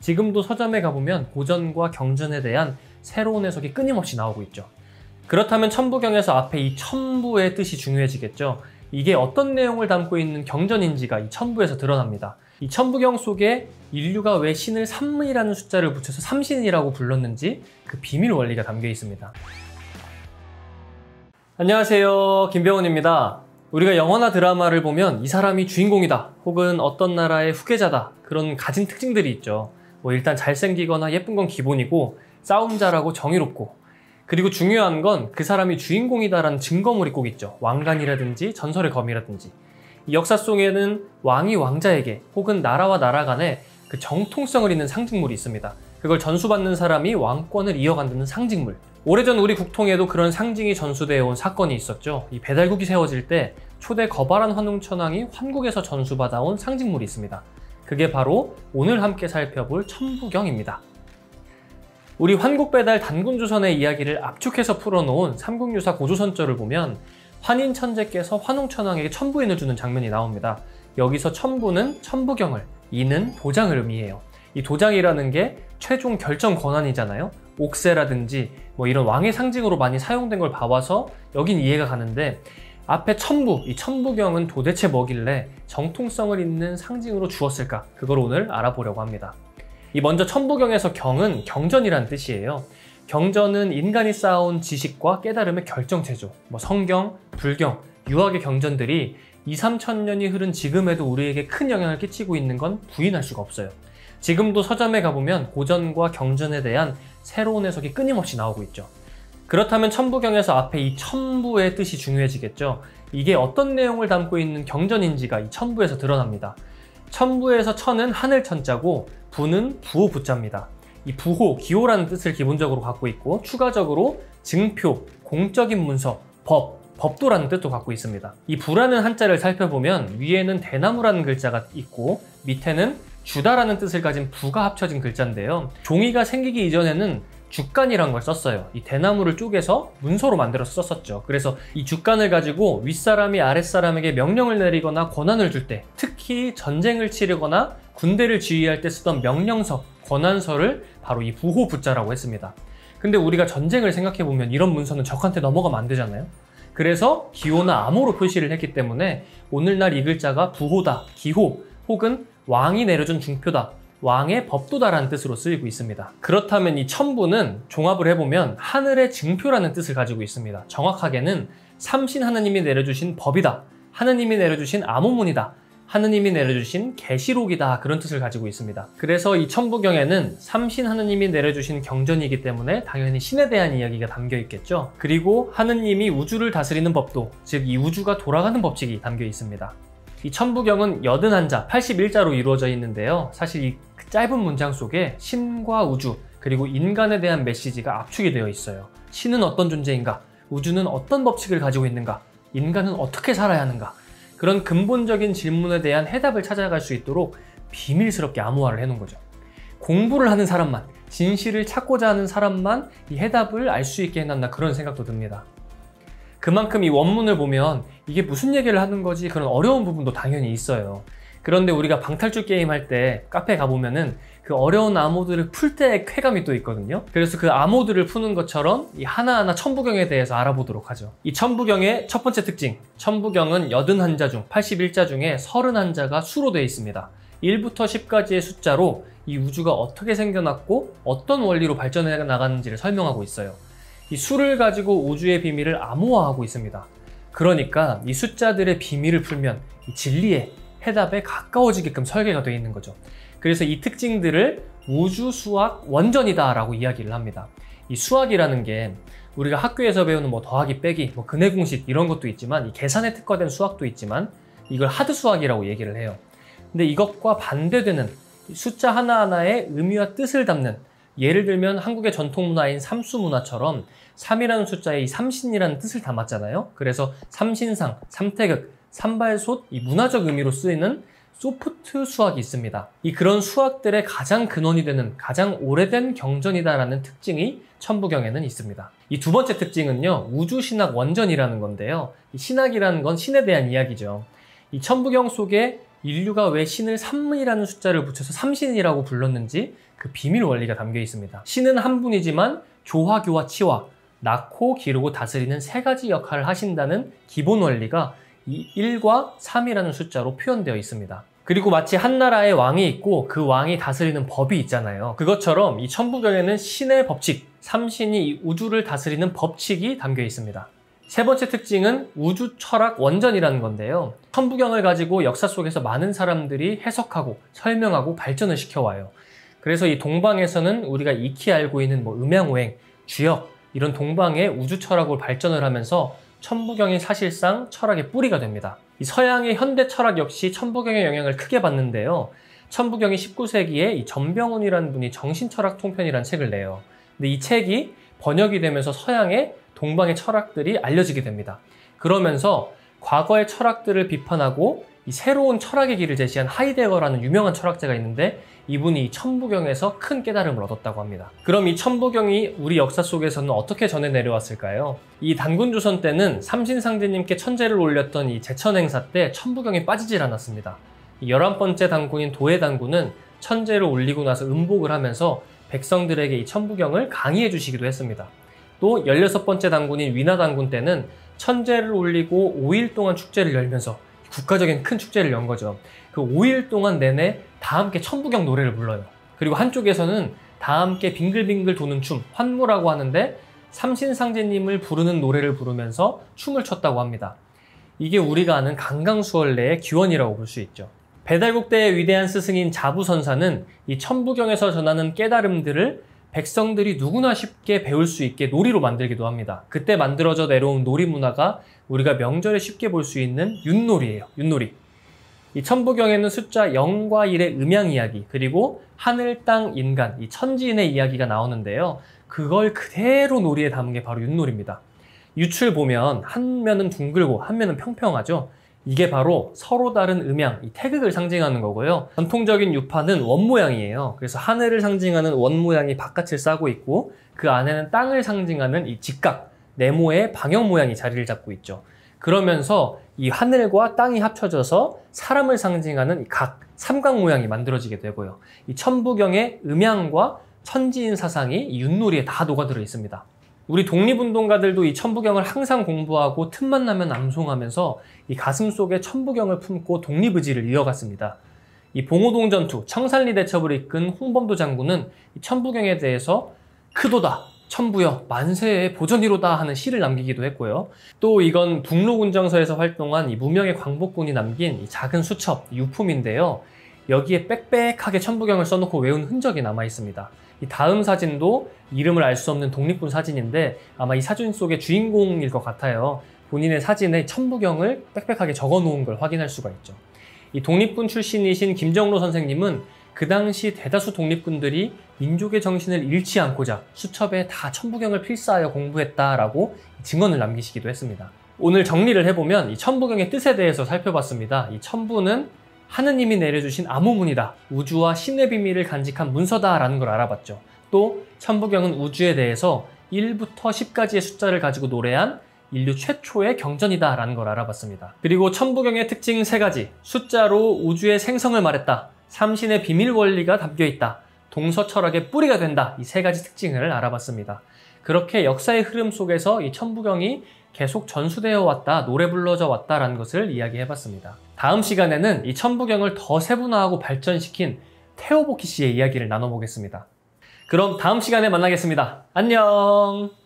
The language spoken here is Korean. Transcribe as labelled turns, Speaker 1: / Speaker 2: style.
Speaker 1: 지금도 서점에 가보면 고전과 경전에 대한 새로운 해석이 끊임없이 나오고 있죠. 그렇다면 천부경에서 앞에 이 천부의 뜻이 중요해지겠죠. 이게 어떤 내용을 담고 있는 경전인지가 이 천부에서 드러납니다. 이 천부경 속에 인류가 왜 신을 3이라는 숫자를 붙여서 삼신이라고 불렀는지 그 비밀 원리가 담겨 있습니다. 안녕하세요, 김병훈입니다. 우리가 영화나 드라마를 보면 이 사람이 주인공이다 혹은 어떤 나라의 후계자다 그런 가진 특징들이 있죠. 일단 잘생기거나 예쁜 건 기본이고 싸움 잘하고 정의롭고, 그리고 중요한 건 그 사람이 주인공이다라는 증거물이 꼭 있죠. 왕관이라든지 전설의 검이라든지. 이 역사 속에는 왕이 왕자에게 혹은 나라와 나라 간에 그 정통성을 잇는 상징물이 있습니다. 그걸 전수받는 사람이 왕권을 이어간다는 상징물. 오래전 우리 국통에도 그런 상징이 전수되어 온 사건이 있었죠. 이 배달국이 세워질 때 초대 거발한 환웅천왕이 환국에서 전수받아온 상징물이 있습니다. 그게 바로 오늘 함께 살펴볼 천부경입니다. 우리 환국배달 단군조선의 이야기를 압축해서 풀어놓은 삼국유사 고조선절을 보면 환인천재께서 환웅천왕에게 천부인을 주는 장면이 나옵니다. 여기서 천부는 천부경을, 인은 도장을 의미해요. 이 도장이라는 게 최종 결정 권한이잖아요. 옥새라든지 이런 왕의 상징으로 많이 사용된 걸 봐와서 여긴 이해가 가는데, 앞에 천부, 이 천부경은 도대체 뭐길래 정통성을 잇는 상징으로 주었을까? 그걸 오늘 알아보려고 합니다. 먼저 천부경에서 경은 경전이란 뜻이에요. 경전은 인간이 쌓아온 지식과 깨달음의 결정체죠. 성경, 불경, 유학의 경전들이 2, 3천 년이 흐른 지금에도 우리에게 큰 영향을 끼치고 있는 건 부인할 수가 없어요. 지금도 서점에 가보면 고전과 경전에 대한 새로운 해석이 끊임없이 나오고 있죠. 그렇다면 천부경에서 앞에 이 천부의 뜻이 중요해지겠죠. 이게 어떤 내용을 담고 있는 경전인지가 이 천부에서 드러납니다. 천부에서 천은 하늘 천자고 부는 부호 부자입니다. 이 부호, 기호라는 뜻을 기본적으로 갖고 있고 추가적으로 증표, 공적인 문서, 법도라는 뜻도 갖고 있습니다. 이 부라는 한자를 살펴보면 위에는 대나무라는 글자가 있고 밑에는 주다라는 뜻을 가진 부가 합쳐진 글자인데요. 종이가 생기기 이전에는 주간이란 걸 썼어요. 이 대나무를 쪼개서 문서로 만들어서 썼었죠. 그래서 이 주간을 가지고 윗사람이 아랫사람에게 명령을 내리거나 권한을 줄 때, 특히 전쟁을 치르거나 군대를 지휘할 때 쓰던 명령서, 권한서를 바로 이 부호 부자라고 했습니다. 근데 우리가 전쟁을 생각해보면 이런 문서는 적한테 넘어가면 안 되잖아요. 그래서 기호나 암호로 표시를 했기 때문에 오늘날 이 글자가 부호다, 기호, 혹은 왕이 내려준 중표다, 왕의 법도다라는 뜻으로 쓰이고 있습니다. 그렇다면 이 천부는 종합을 해보면 하늘의 증표라는 뜻을 가지고 있습니다. 정확하게는 삼신 하느님이 내려주신 법이다, 하느님이 내려주신 암호문이다, 하느님이 내려주신 계시록이다, 그런 뜻을 가지고 있습니다. 그래서 이 천부경에는 삼신 하느님이 내려주신 경전이기 때문에 당연히 신에 대한 이야기가 담겨 있겠죠. 그리고 하느님이 우주를 다스리는 법도, 즉 이 우주가 돌아가는 법칙이 담겨 있습니다. 이 천부경은 81자, 81자로 이루어져 있는데요. 사실 이 짧은 문장 속에 신과 우주, 그리고 인간에 대한 메시지가 압축이 되어 있어요. 신은 어떤 존재인가? 우주는 어떤 법칙을 가지고 있는가? 인간은 어떻게 살아야 하는가? 그런 근본적인 질문에 대한 해답을 찾아갈 수 있도록 비밀스럽게 암호화를 해놓은 거죠. 공부를 하는 사람만, 진실을 찾고자 하는 사람만 이 해답을 알 수 있게 해놨나, 그런 생각도 듭니다. 그만큼 이 원문을 보면 이게 무슨 얘기를 하는 거지, 그런 어려운 부분도 당연히 있어요. 그런데 우리가 방탈출 게임 할 때 카페 가보면은 그 어려운 암호들을 풀 때의 쾌감이 또 있거든요. 그래서 그 암호들을 푸는 것처럼 이 하나하나 천부경에 대해서 알아보도록 하죠. 이 천부경의 첫 번째 특징, 천부경은 81자 중 81자 중에 31자가 수로 되어 있습니다. 1부터 10까지의 숫자로 이 우주가 어떻게 생겨났고 어떤 원리로 발전해 나가는지를 설명하고 있어요. 이 수를 가지고 우주의 비밀을 암호화하고 있습니다. 그러니까 이 숫자들의 비밀을 풀면 이 진리의 해답에 가까워지게끔 설계가 되어 있는 거죠. 그래서 이 특징들을 우주수학 원전이다 라고 이야기를 합니다. 이 수학이라는 게 우리가 학교에서 배우는 더하기 빼기, 근해공식 이런 것도 있지만, 이 계산에 특화된 수학도 있지만 이걸 하드 수학이라고 얘기를 해요. 근데 이것과 반대되는 숫자 하나하나의 의미와 뜻을 담는, 예를 들면 한국의 전통 문화인 삼수 문화처럼 3이라는 숫자에 이 삼신이라는 뜻을 담았잖아요. 그래서 삼신상, 삼태극, 삼발솥, 이 문화적 의미로 쓰이는 소프트 수학이 있습니다. 그런 수학들의 가장 근원이 되는 가장 오래된 경전이다라는 특징이 천부경에는 있습니다. 이 두 번째 특징은요, 우주신학 원전이라는 건데요. 이 신학이라는 건 신에 대한 이야기죠. 이 천부경 속에 인류가 왜 신을 3이라는 숫자를 붙여서 삼신이라고 불렀는지 그 비밀 원리가 담겨 있습니다. 신은 한 분이지만 조화교와 치화, 낳고 기르고 다스리는 세 가지 역할을 하신다는 기본 원리가 이 1과 3이라는 숫자로 표현되어 있습니다. 그리고 마치 한 나라에 왕이 있고 그 왕이 다스리는 법이 있잖아요. 그것처럼 이 천부경에는 신의 법칙, 삼신이 이 우주를 다스리는 법칙이 담겨 있습니다. 세 번째 특징은 우주 철학 원전이라는 건데요. 천부경을 가지고 역사 속에서 많은 사람들이 해석하고 설명하고 발전을 시켜와요. 그래서 이 동방에서는 우리가 익히 알고 있는 음양오행, 주역 이런 동방의 우주 철학으로 발전을 하면서 천부경이 사실상 철학의 뿌리가 됩니다. 이 서양의 현대 철학 역시 천부경의 영향을 크게 받는데요. 천부경이 19세기에 이 전병훈이라는 분이 정신철학 통편이라는 책을 내요. 근데 이 책이 번역이 되면서 서양의 동방의 철학들이 알려지게 됩니다. 그러면서 과거의 철학들을 비판하고 이 새로운 철학의 길을 제시한 하이데거라는 유명한 철학자가 있는데 이분이 이 천부경에서 큰 깨달음을 얻었다고 합니다. 그럼 이 천부경이 우리 역사 속에서는 어떻게 전해 내려왔을까요? 이 단군조선 때는 삼신상제님께 천제를 올렸던 이 제천 행사 때 천부경이 빠지질 않았습니다. 이 11번째 단군인 도해단군은 천제를 올리고 나서 음복을 하면서 백성들에게 이 천부경을 강의해 주시기도 했습니다. 또 16번째 단군인 위나단군 때는 천제를 올리고 5일 동안 축제를 열면서 국가적인 큰 축제를 연 거죠. 그 5일 동안 내내 다 함께 천부경 노래를 불러요. 그리고 한쪽에서는 다 함께 빙글빙글 도는 춤, 환무라고 하는데 삼신상제님을 부르는 노래를 부르면서 춤을 췄다고 합니다. 이게 우리가 아는 강강수월래의 기원이라고 볼 수 있죠. 배달국대의 위대한 스승인 자부선사는 이 천부경에서 전하는 깨달음들을 백성들이 누구나 쉽게 배울 수 있게 놀이로 만들기도 합니다. 그때 만들어져 내려온 놀이 문화가 우리가 명절에 쉽게 볼 수 있는 윷놀이예요. 윷놀이. 이 천부경에는 숫자 0과 1의 음양 이야기, 그리고 하늘, 땅, 인간, 이 천지인의 이야기가 나오는데요. 그걸 그대로 놀이에 담은 게 바로 윷놀이입니다. 윷을 보면 한 면은 둥글고 한 면은 평평하죠. 이게 바로 서로 다른 음양, 이 태극을 상징하는 거고요. 전통적인 유파는 원 모양이에요. 그래서 하늘을 상징하는 원 모양이 바깥을 싸고 있고 그 안에는 땅을 상징하는 이 직각, 네모의 방형 모양이 자리를 잡고 있죠. 그러면서 이 하늘과 땅이 합쳐져서 사람을 상징하는 이 각, 삼각 모양이 만들어지게 되고요. 이 천부경의 음양과 천지인 사상이 이 윷놀이에 다 녹아들어 있습니다. 우리 독립운동가들도 이 천부경을 항상 공부하고 틈만 나면 암송하면서 이 가슴속에 천부경을 품고 독립의지를 이어갔습니다. 이 봉오동 전투, 청산리 대첩을 이끈 홍범도 장군은 이 천부경에 대해서 크도다, 천부여, 만세의 보전이로다 하는 시를 남기기도 했고요. 또 이건 북로군정서에서 활동한 이 무명의 광복군이 남긴 이 작은 수첩, 유품인데요. 여기에 빽빽하게 천부경을 써놓고 외운 흔적이 남아 있습니다. 이 다음 사진도 이름을 알 수 없는 독립군 사진인데 아마 이 사진 속의 주인공일 것 같아요. 본인의 사진에 천부경을 빽빽하게 적어 놓은 걸 확인할 수가 있죠. 이 독립군 출신이신 김정로 선생님은 그 당시 대다수 독립군들이 민족의 정신을 잃지 않고자 수첩에 다 천부경을 필사하여 공부했다라고 증언을 남기시기도 했습니다. 오늘 정리를 해보면 이 천부경의 뜻에 대해서 살펴봤습니다. 이 천부는 하느님이 내려주신 암호문이다. 우주와 신의 비밀을 간직한 문서다라는 걸 알아봤죠. 또 천부경은 우주에 대해서 1부터 10까지의 숫자를 가지고 노래한 인류 최초의 경전이다라는 걸 알아봤습니다. 그리고 천부경의 특징 3가지. 숫자로 우주의 생성을 말했다. 삼신의 비밀 원리가 담겨있다. 동서 철학의 뿌리가 된다. 이 3가지 특징을 알아봤습니다. 그렇게 역사의 흐름 속에서 이 천부경이 계속 전수되어 왔다, 노래 불러져 왔다라는 것을 이야기해봤습니다. 다음 시간에는 이 천부경을 더 세분화하고 발전시킨 태오보키 씨의 이야기를 나눠보겠습니다. 그럼 다음 시간에 만나겠습니다. 안녕!